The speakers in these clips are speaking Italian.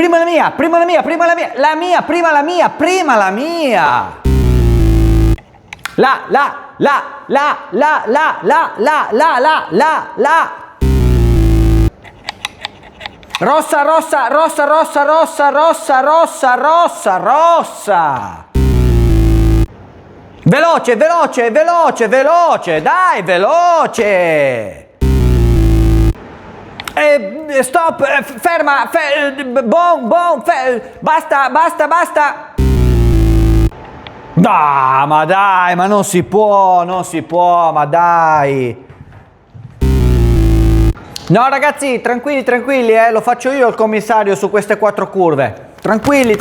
prima la mia, prima la mia, prima la mia, la mia, prima la mia, prima la mia. La. Rossa. Veloce, dai, veloce. Stop, ferma, basta. No, ma dai, ma non si può, ma dai. No ragazzi, tranquilli, lo faccio io il commissario su queste 4 curve. Tranquilli.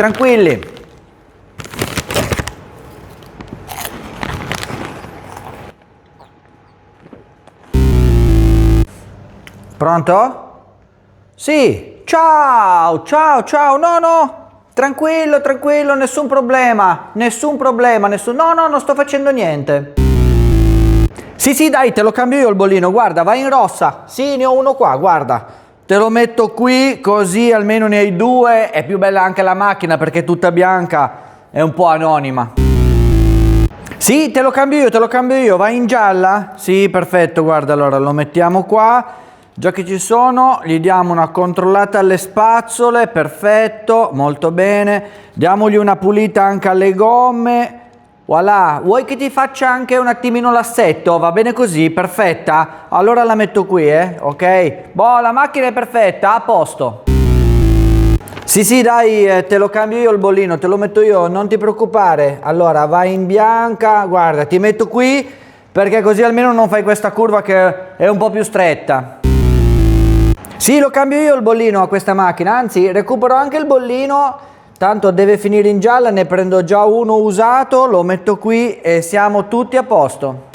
Pronto? Sì, ciao, no, tranquillo, nessun problema, no, non sto facendo niente. Sì, dai, te lo cambio io il bollino, guarda, vai in rossa, sì, ne ho uno qua, guarda, te lo metto qui, così almeno ne hai 2, è più bella anche la macchina perché è tutta bianca, è un po' anonima. Sì, te lo cambio io, vai in gialla? Sì, perfetto, guarda, allora lo mettiamo qua. Già che ci sono, gli diamo una controllata alle spazzole, perfetto, molto bene. Diamogli una pulita anche alle gomme. Voilà, vuoi che ti faccia anche un attimino l'assetto? Va bene così, perfetta? Allora la metto qui, ok? Boh, la macchina è perfetta, a posto. Sì, dai, te lo cambio io il bollino, te lo metto io, non ti preoccupare. Allora, vai in bianca, guarda, ti metto qui perché così almeno non fai questa curva che è un po' più stretta. Sì, lo cambio io il bollino a questa macchina, anzi recupero anche il bollino, tanto deve finire in gialla, ne prendo già uno usato, lo metto qui e siamo tutti a posto.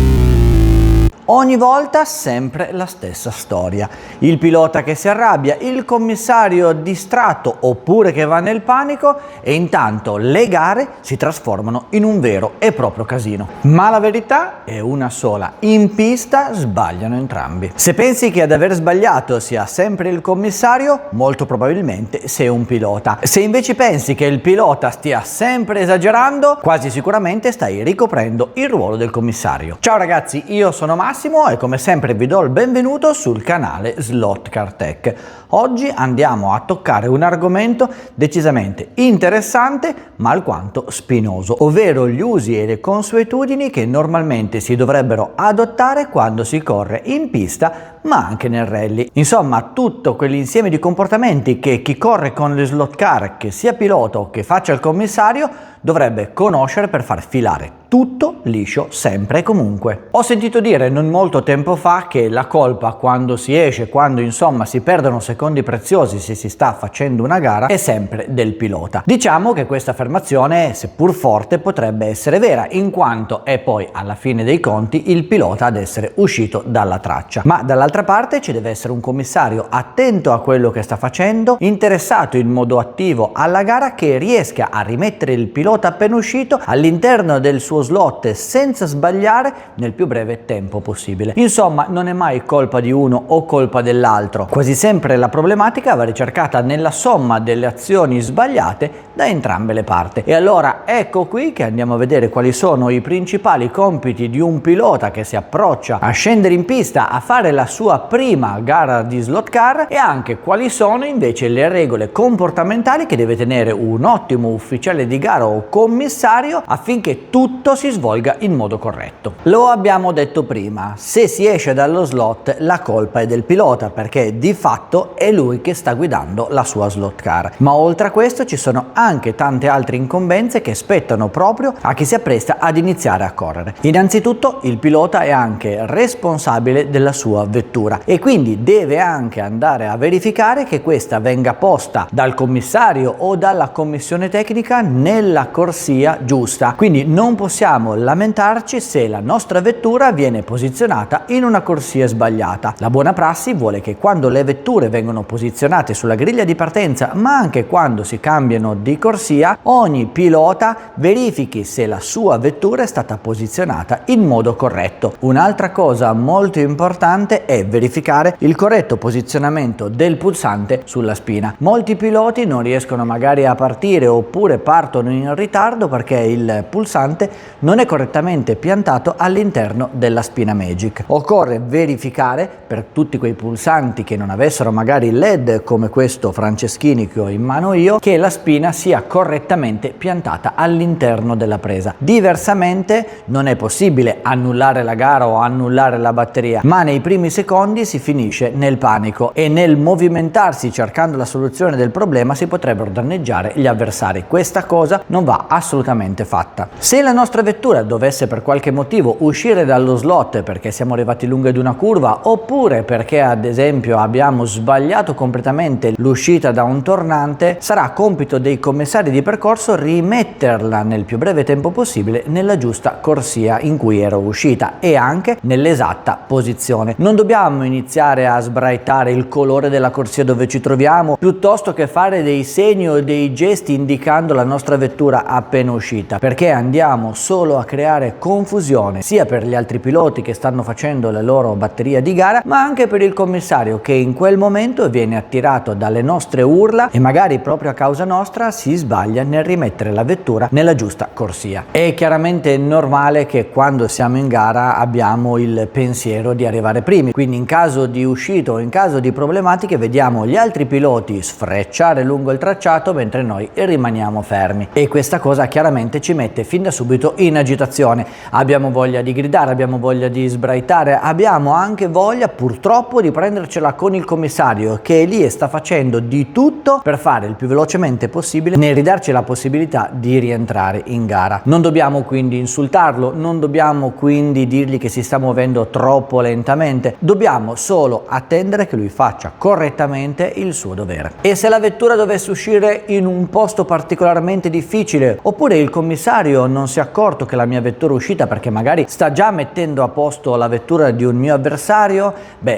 Ogni volta sempre la stessa storia, il pilota che si arrabbia, il commissario distratto oppure che va nel panico e intanto le gare si trasformano in un vero e proprio casino. Ma la verità è una sola, in pista sbagliano entrambi. Se pensi che ad aver sbagliato sia sempre il commissario, molto probabilmente sei un pilota. Se invece pensi che il pilota stia sempre esagerando, quasi sicuramente stai ricoprendo il ruolo del commissario. Ciao ragazzi, io sono Massimo e come sempre vi do il benvenuto sul canale Slot Car Tech. Oggi andiamo a toccare un argomento decisamente interessante ma alquanto spinoso, ovvero gli usi e le consuetudini che normalmente si dovrebbero adottare quando si corre in pista ma anche nel rally. Insomma, tutto quell'insieme di comportamenti che chi corre con le slot car, che sia pilota o che faccia il commissario, dovrebbe conoscere per far filare tutto liscio sempre e comunque. Ho sentito dire non molto tempo fa che la colpa quando si esce, quando insomma si perdono secondi preziosi se si sta facendo una gara, è sempre del pilota. Diciamo che questa affermazione, seppur forte, potrebbe essere vera, in quanto è poi alla fine dei conti il pilota ad essere uscito dalla traccia. Ma dall'altra parte ci deve essere un commissario attento a quello che sta facendo, interessato in modo attivo alla gara, che riesca a rimettere il pilota appena uscito all'interno del suo slot senza sbagliare nel più breve tempo possibile. Insomma, non è mai colpa di uno o colpa dell'altro, quasi sempre la problematica va ricercata nella somma delle azioni sbagliate da entrambe le parti. E allora ecco qui che andiamo a vedere quali sono i principali compiti di un pilota che si approccia a scendere in pista a fare la sua prima gara di slot car e anche quali sono invece le regole comportamentali che deve tenere un ottimo ufficiale di gara o commissario affinché tutto si svolga in modo corretto. Lo abbiamo detto prima, se si esce dallo slot la colpa è del pilota perché di fatto è lui che sta guidando la sua slot car. Ma oltre a questo ci sono anche tante altre incombenze che spettano proprio a chi si appresta ad iniziare a correre. Innanzitutto il pilota è anche responsabile della sua vettura e quindi deve anche andare a verificare che questa venga posta dal commissario o dalla commissione tecnica nella corsia giusta. Quindi non possiamo lamentarci se la nostra vettura viene posizionata in una corsia sbagliata. La buona prassi vuole che quando le vetture vengono posizionate sulla griglia di partenza, ma anche quando si cambiano di di corsia, ogni pilota verifichi se la sua vettura è stata posizionata in modo corretto. Un'altra cosa molto importante è verificare il corretto posizionamento del pulsante sulla spina. Molti piloti non riescono magari a partire oppure partono in ritardo perché il pulsante non è correttamente piantato all'interno della spina Magic. Occorre verificare per tutti quei pulsanti che non avessero magari il LED come questo Franceschini che ho in mano io, che la spina sia correttamente piantata all'interno della presa. Diversamente non è possibile annullare la gara o annullare la batteria, ma nei primi secondi si finisce nel panico e nel movimentarsi cercando la soluzione del problema si potrebbero danneggiare gli avversari. Questa cosa non va assolutamente fatta. Se la nostra vettura dovesse per qualche motivo uscire dallo slot perché siamo arrivati lungo ad una curva oppure perché ad esempio abbiamo sbagliato completamente l'uscita da un tornante, sarà compito dei commissari di percorso rimetterla nel più breve tempo possibile nella giusta corsia in cui era uscita e anche nell'esatta posizione. Non dobbiamo iniziare a sbraitare il colore della corsia dove ci troviamo piuttosto che fare dei segni o dei gesti indicando la nostra vettura appena uscita, perché andiamo solo a creare confusione sia per gli altri piloti che stanno facendo la loro batteria di gara, ma anche per il commissario che in quel momento viene attirato dalle nostre urla e magari proprio a causa nostra si sbaglia nel rimettere la vettura nella giusta corsia. È chiaramente normale che quando siamo in gara abbiamo il pensiero di arrivare primi, quindi in caso di uscita o in caso di problematiche vediamo gli altri piloti sfrecciare lungo il tracciato mentre noi rimaniamo fermi e questa cosa chiaramente ci mette fin da subito in agitazione. Abbiamo voglia di gridare, abbiamo voglia di sbraitare, abbiamo anche voglia purtroppo di prendercela con il commissario che è lì e sta facendo di tutto per fare il più velocemente possibile nel ridarci la possibilità di rientrare in gara. Non dobbiamo quindi insultarlo, non dobbiamo quindi dirgli che si sta muovendo troppo lentamente, dobbiamo solo attendere che lui faccia correttamente il suo dovere. E se la vettura dovesse uscire in un posto particolarmente difficile oppure il commissario non si è accorto che la mia vettura è uscita perché magari sta già mettendo a posto la vettura di un mio avversario,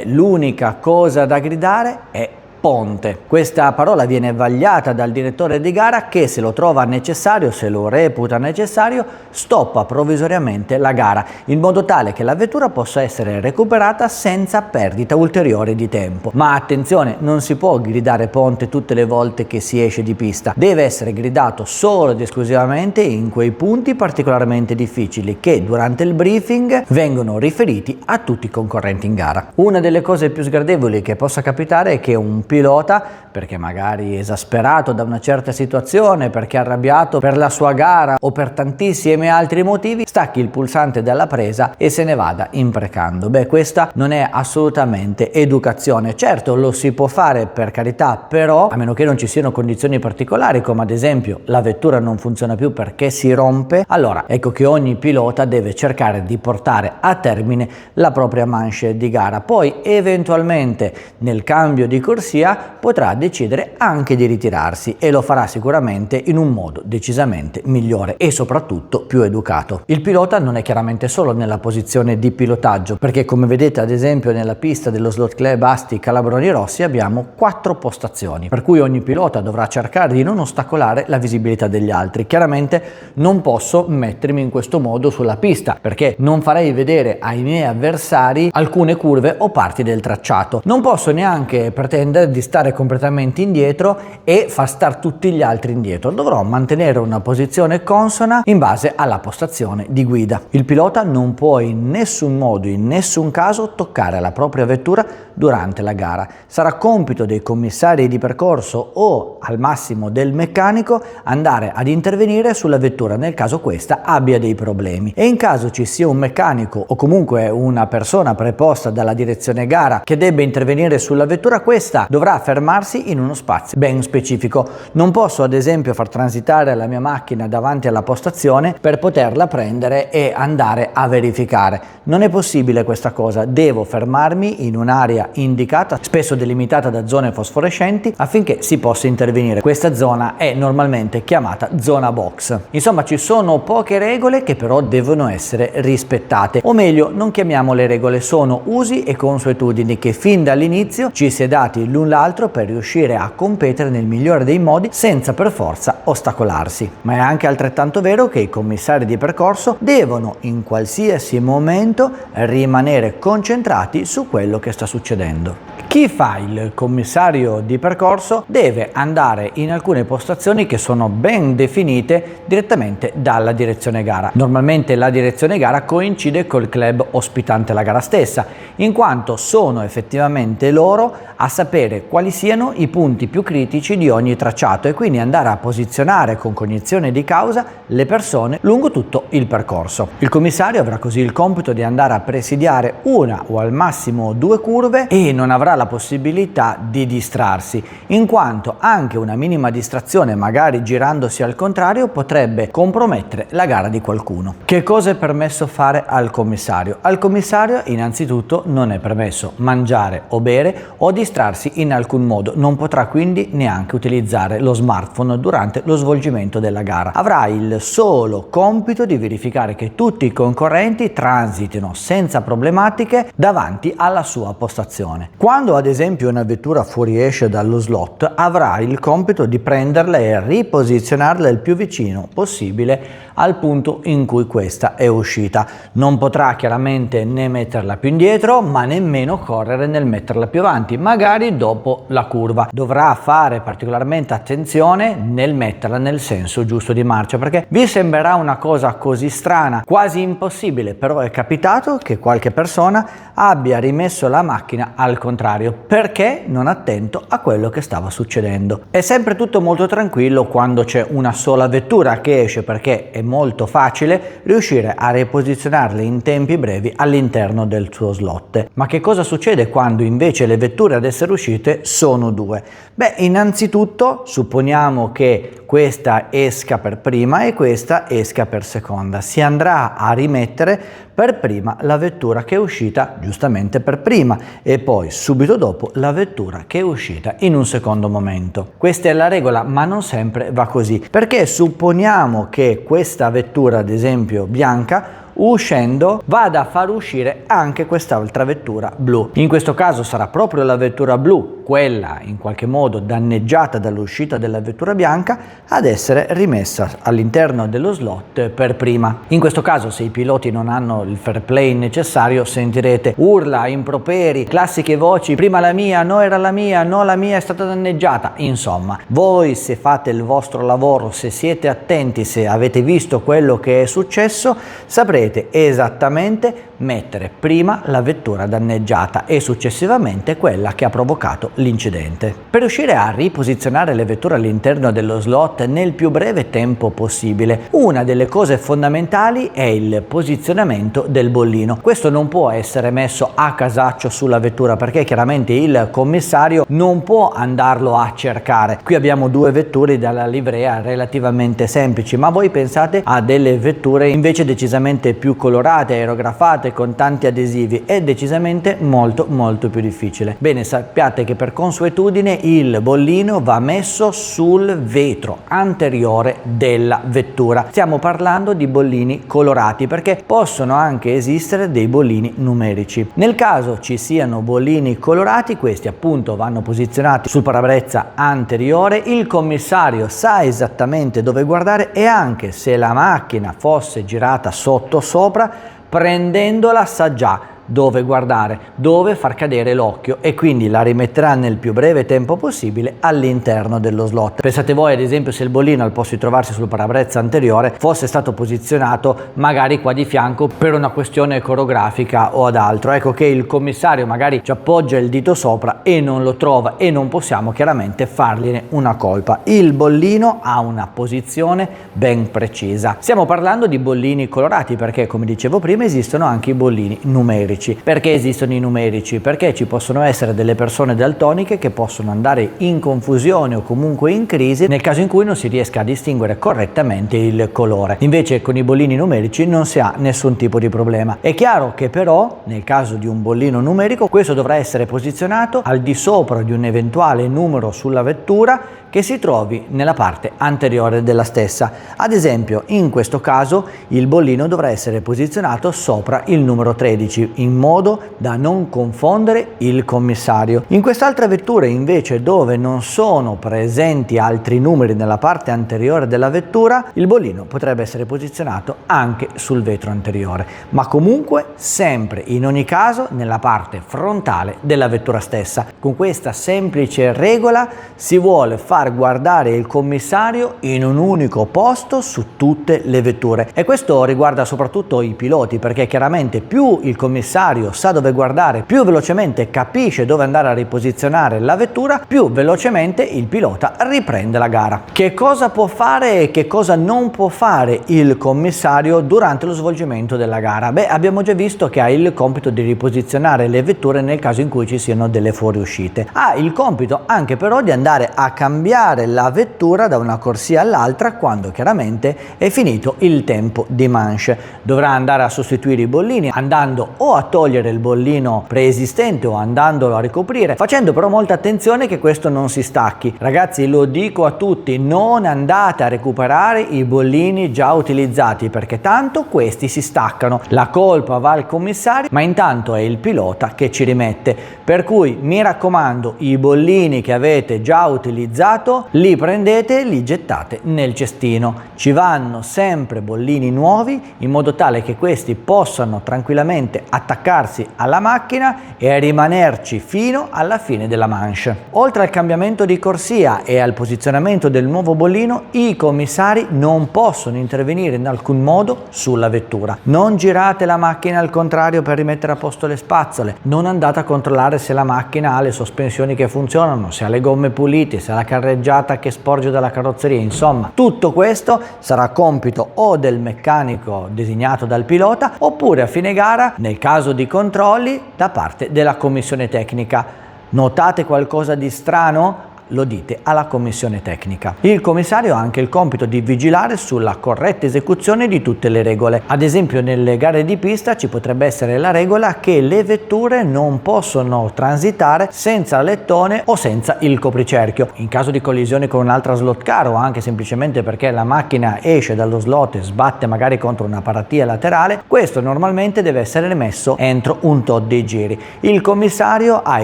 l'unica cosa da gridare è ponte. Questa parola viene vagliata dal direttore di gara che se lo trova necessario, se lo reputa necessario, stoppa provvisoriamente la gara in modo tale che la vettura possa essere recuperata senza perdita ulteriore di tempo. Ma attenzione, non si può gridare ponte tutte le volte che si esce di pista, deve essere gridato solo ed esclusivamente in quei punti particolarmente difficili che durante il briefing vengono riferiti a tutti i concorrenti in gara. Una delle cose più sgradevoli che possa capitare è che un pilota, perché magari esasperato da una certa situazione, perché arrabbiato per la sua gara o per tantissimi altri motivi, stacchi il pulsante dalla presa e se ne vada imprecando. Questa non è assolutamente educazione. Certo, lo si può fare per carità, però a meno che non ci siano condizioni particolari come ad esempio la vettura non funziona più perché si rompe, allora ecco che ogni pilota deve cercare di portare a termine la propria manche di gara. Poi eventualmente nel cambio di corsia potrà decidere anche di ritirarsi e lo farà sicuramente in un modo decisamente migliore e soprattutto più educato. Il pilota non è chiaramente solo nella posizione di pilotaggio, perché come vedete ad esempio nella pista dello Slot Club Asti Calabroni Rossi abbiamo 4 postazioni, per cui ogni pilota dovrà cercare di non ostacolare la visibilità degli altri. Chiaramente non posso mettermi in questo modo sulla pista perché non farei vedere ai miei avversari alcune curve o parti del tracciato. Non posso neanche pretendere di stare completamente indietro e far star tutti gli altri indietro. Dovrò mantenere una posizione consona in base alla postazione di guida. Il pilota non può in nessun modo, in nessun caso toccare la propria vettura durante la gara. Sarà compito dei commissari di percorso o al massimo del meccanico andare ad intervenire sulla vettura nel caso questa abbia dei problemi e in caso ci sia un meccanico o comunque una persona preposta dalla direzione gara che debba intervenire sulla vettura, questa dovrà fermarsi in uno spazio ben specifico. Non posso ad esempio far transitare la mia macchina davanti alla postazione per poterla prendere e andare a verificare. Non è possibile questa cosa, devo fermarmi in un'area indicata, spesso delimitata da zone fosforescenti, affinché si possa intervenire. Questa zona è normalmente chiamata zona box. Insomma, ci sono poche regole che però devono essere rispettate, o meglio, non chiamiamole regole, sono usi e consuetudini che fin dall'inizio ci si è dati l'un null'altro per riuscire a competere nel migliore dei modi senza per forza ostacolarsi. Ma è anche altrettanto vero che i commissari di percorso devono in qualsiasi momento rimanere concentrati su quello che sta succedendo. Chi fa il commissario di percorso deve andare in alcune postazioni che sono ben definite direttamente dalla direzione gara. Normalmente la direzione gara coincide col club ospitante la gara stessa, in quanto sono effettivamente loro a sapere quali siano i punti più critici di ogni tracciato e quindi andare a posizionare con cognizione di causa le persone lungo tutto il percorso. Il commissario avrà così il compito di andare a presidiare una o al massimo 2 curve e non avrà la possibilità di distrarsi, in quanto anche una minima distrazione, magari girandosi al contrario, potrebbe compromettere la gara di qualcuno. Che cosa è permesso fare al commissario? Al commissario innanzitutto non è permesso mangiare o bere o distrarsi in alcun modo, non potrà quindi neanche utilizzare lo smartphone durante lo svolgimento della gara. Avrà il solo compito di verificare che tutti i concorrenti transitino senza problematiche davanti alla sua postazione. Quando ad esempio una vettura fuoriesce dallo slot, avrà il compito di prenderla e riposizionarla il più vicino possibile al punto in cui questa è uscita. Non potrà chiaramente né metterla più indietro, ma nemmeno correre nel metterla più avanti, magari dopo la curva. Dovrà fare particolarmente attenzione nel metterla nel senso giusto di marcia, perché vi sembrerà una cosa così strana, quasi impossibile, però è capitato che qualche persona abbia rimesso la macchina al contrario perché non attento a quello che stava succedendo. È sempre tutto molto tranquillo quando c'è una sola vettura che esce, perché è molto facile riuscire a riposizionarle in tempi brevi all'interno del suo slot. Ma che cosa succede quando invece le vetture ad essere uscite sono 2? Beh, innanzitutto supponiamo che questa esca per prima e questa esca per seconda. Si andrà a rimettere per prima la vettura che è uscita giustamente per prima e poi subito dopo la vettura che è uscita in un secondo momento. Questa è la regola, ma non sempre va così, perché supponiamo che questa vettura, ad esempio bianca, uscendo vada a far uscire anche quest'altra vettura blu. In questo caso sarà proprio la vettura blu, quella in qualche modo danneggiata dall'uscita della vettura bianca, ad essere rimessa all'interno dello slot per prima. In questo caso, se i piloti non hanno il fair play necessario, sentirete urla, improperi, classiche voci: prima la mia, no era la mia, no la mia è stata danneggiata. Insomma, voi se fate il vostro lavoro, se siete attenti, se avete visto quello che è successo, saprete esattamente mettere prima la vettura danneggiata e successivamente quella che ha provocato l'incidente. Per riuscire a riposizionare le vetture all'interno dello slot nel più breve tempo possibile, una delle cose fondamentali è il posizionamento del bollino. Questo non può essere messo a casaccio sulla vettura, perché chiaramente il commissario non può andarlo a cercare. Qui abbiamo 2 vetture dalla livrea relativamente semplici, ma voi pensate a delle vetture invece decisamente più colorate, aerografate, con tanti adesivi. È decisamente molto più difficile. Bene, sappiate che per consuetudine il bollino va messo sul vetro anteriore della vettura. Stiamo parlando di bollini colorati, perché possono anche esistere dei bollini numerici. Nel caso ci siano bollini colorati, questi appunto vanno posizionati sul parabrezza anteriore. Il commissario sa esattamente dove guardare e anche se la macchina fosse girata sotto sopra, prendendola sa già dove guardare, dove far cadere l'occhio e quindi la rimetterà nel più breve tempo possibile all'interno dello slot. Pensate voi ad esempio se il bollino al posto di trovarsi sul parabrezza anteriore fosse stato posizionato magari qua di fianco per una questione coreografica o ad altro. Ecco che il commissario magari ci appoggia il dito sopra e non lo trova e non possiamo chiaramente fargliene una colpa. Il bollino ha una posizione ben precisa. Stiamo parlando di bollini colorati perché, come dicevo prima, esistono anche i bollini numerici. Perché esistono i numerici? Perché ci possono essere delle persone daltoniche che possono andare in confusione o comunque in crisi nel caso in cui non si riesca a distinguere correttamente il colore. Invece con i bollini numerici non si ha nessun tipo di problema. È chiaro che però nel caso di un bollino numerico questo dovrà essere posizionato al di sopra di un eventuale numero sulla vettura che si trovi nella parte anteriore della stessa. Ad esempio in questo caso il bollino dovrà essere posizionato sopra il numero 13. in modo da non confondere il commissario. In quest'altra vettura invece, dove non sono presenti altri numeri nella parte anteriore della vettura, il bollino potrebbe essere posizionato anche sul vetro anteriore, ma comunque sempre in ogni caso nella parte frontale della vettura stessa. Con questa semplice regola si vuole far guardare il commissario in un unico posto su tutte le vetture, e questo riguarda soprattutto i piloti, perché chiaramente più il commissario sa dove guardare, più velocemente capisce dove andare a riposizionare la vettura, più velocemente il pilota riprende la gara. Che cosa può fare e che cosa non può fare il commissario durante lo svolgimento della gara? Beh, abbiamo già visto che ha il compito di riposizionare le vetture nel caso in cui ci siano delle fuoriuscite. Ha il compito anche però di andare a cambiare la vettura da una corsia all'altra quando chiaramente è finito il tempo di manche. Dovrà andare a sostituire i bollini, andando o a togliere il bollino preesistente o andandolo a ricoprire, facendo però molta attenzione che questo non si stacchi. Ragazzi, lo dico a tutti, non andate a recuperare i bollini già utilizzati, perché tanto questi si staccano. La colpa va al commissario, ma intanto è il pilota che ci rimette. Per cui mi raccomando, i bollini che avete già utilizzato li prendete e li gettate nel cestino. Ci vanno sempre bollini nuovi in modo tale che questi possano tranquillamente attaccarsi alla macchina e rimanerci fino alla fine della manche. Oltre al cambiamento di corsia e al posizionamento del nuovo bollino, i commissari non possono intervenire in alcun modo sulla vettura. Non girate la macchina al contrario per rimettere a posto le spazzole, non andate a controllare se la macchina ha le sospensioni che funzionano, se ha le gomme pulite, se ha la carreggiata che sporge dalla carrozzeria. Insomma, tutto questo sarà compito o del meccanico designato dal pilota, oppure a fine gara, nel caso di controlli, da parte della commissione tecnica. Notate qualcosa di strano? Lo dite alla commissione tecnica. Il commissario ha anche il compito di vigilare sulla corretta esecuzione di tutte le regole. Ad esempio, nelle gare di pista ci potrebbe essere la regola che le vetture non possono transitare senza lettone o senza il copricerchio. In caso di collisione con un'altra slot car, o anche semplicemente perché la macchina esce dallo slot e sbatte magari contro una paratia laterale, questo normalmente deve essere messo entro un tot di giri. Il commissario ha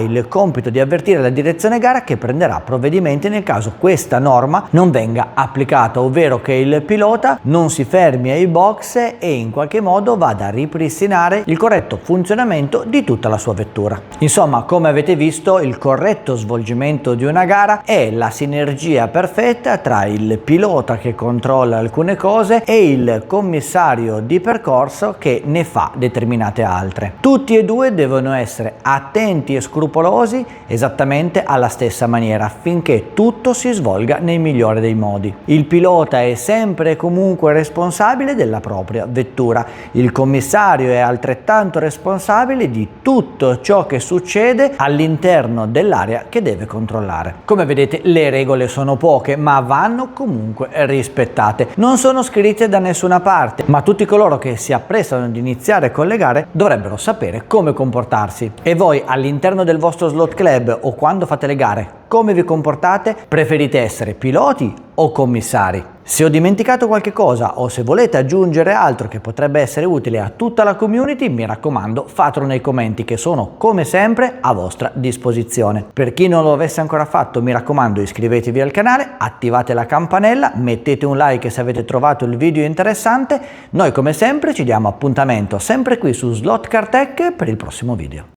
il compito di avvertire la direzione gara, che prenderà provvedimenti nel caso questa norma non venga applicata, ovvero che il pilota non si fermi ai box e in qualche modo vada a ripristinare il corretto funzionamento di tutta la sua vettura. Insomma, come avete visto, il corretto svolgimento di una gara è la sinergia perfetta tra il pilota che controlla alcune cose e il commissario di percorso che ne fa determinate altre. Tutti e due devono essere attenti e scrupolosi esattamente alla stessa maniera, affinché tutto si svolga nel migliore dei modi. Il pilota è sempre e comunque responsabile della propria vettura. Il commissario è altrettanto responsabile di tutto ciò che succede all'interno dell'area che deve controllare. Come vedete, le regole sono poche, ma vanno comunque rispettate. Non sono scritte da nessuna parte, ma tutti coloro che si apprestano ad iniziare con le gare dovrebbero sapere come comportarsi. E voi, all'interno del vostro slot club o quando fate le gare, come vi comportate? Preferite essere piloti o commissari? Se ho dimenticato qualche cosa o se volete aggiungere altro che potrebbe essere utile a tutta la community, mi raccomando, fatelo nei commenti, che sono come sempre a vostra disposizione. Per chi non lo avesse ancora fatto, mi raccomando, iscrivetevi al canale, attivate la campanella, mettete un like se avete trovato il video interessante. Noi come sempre ci diamo appuntamento sempre qui su Slot Car Tech per il prossimo video.